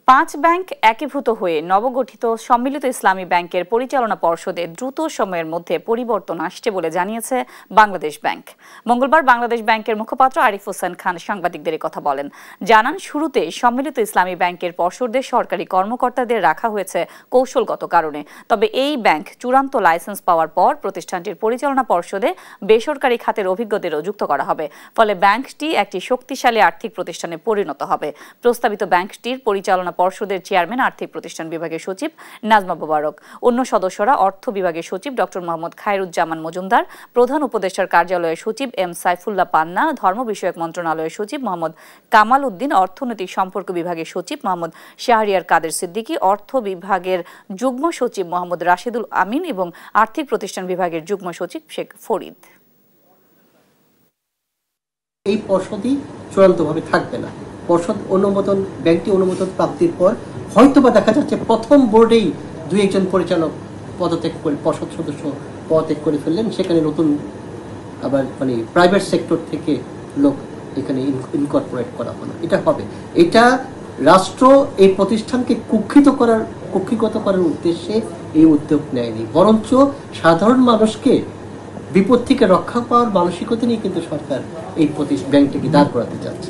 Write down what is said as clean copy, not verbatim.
পাঁচ ব্যাংক একীভূত হয়ে নবগঠিত সম্মিলিত ইসলামী ব্যাংকের পরিচালনা পর্ষদে দ্রুত সময়ের মধ্যে পরিবর্তন আসছে বলে জানিয়েছে বাংলাদেশ ব্যাংক। মঙ্গলবার বাংলাদেশ ব্যাংকের মুখপাত্র আরিফ হোসেন খান সাংবাদিকদের কথা বলেন। জানান, শুরুতে সম্মিলিত ইসলামী ব্যাংকের পর্ষদে সরকারি কর্মকর্তাদের রাখা হয়েছে কৌশলগত কারণে। তবে এই ব্যাংক চূড়ান্ত লাইসেন্স পাওয়ার পর প্রতিষ্ঠানটির পরিচালনা পর্ষদে বেসরকারি খাতের অভিজ্ঞদেরও যুক্ত করা হবে। ফলে ব্যাংকটি একটি শক্তিশালী আর্থিক প্রতিষ্ঠানে পরিণত হবে। প্রস্তাবিত ব্যাংকটির পরিচালনা পর্ষদের চেয়ারম্যান আর্থিক প্রতিষ্ঠান বিভাগের সচিব নাজমা মোবারক, অন্য সদস্যরা অর্থ বিভাগের সচিব ডক্টর মোহাম্মদ খায়রুজ্জামান মজুমদার, প্রধান উপদেষ্টার কার্যালয়ের সচিব এম সাইফুল্লাহ পান্না, ধর্ম বিষয়ক মন্ত্রণালয়ের সচিব মোহাম্মদ কামাল উদ্দিন, অর্থনৈতিক সম্পর্ক বিভাগের সচিব মোহাম্মদ শাহরিয়ার কাদের সিদ্দিকী, অর্থ বিভাগের যুগ্ম সচিব মোহাম্মদ রাশেদুল আমিন এবং আর্থিক প্রতিষ্ঠান বিভাগের যুগ্ম সচিব শেখ ফরিদ। এই পর্ষদই চূড়ান্তভাবে থাকবে না। পর্ষদ অনুমোদন, ব্যাংকটি অনুমোদন প্রাপ্তির পর হয়তোবা দেখা যাচ্ছে প্রথম বোর্ডেই দুই একজন পরিচালক পদত্যাগ করে, পর্ষদ সদস্য পদত্যাগ করে ফেললেন। সেখানে নতুন আবার প্রাইভেট সেক্টর থেকে লোক এখানে ইনকর্পোরেট করা হলো। এটা হবে, এটা রাষ্ট্র এই প্রতিষ্ঠানকে কুক্ষিগত করার উদ্দেশ্যে এই উদ্যোগ নেয়নি, বরঞ্চ সাধারণ মানুষকে বিপদ থেকে রক্ষা পাওয়ার মানসিকতা নিয়ে কিন্তু সরকার এই ব্যাংকটিকে দাঁড় করাতে চাচ্ছে।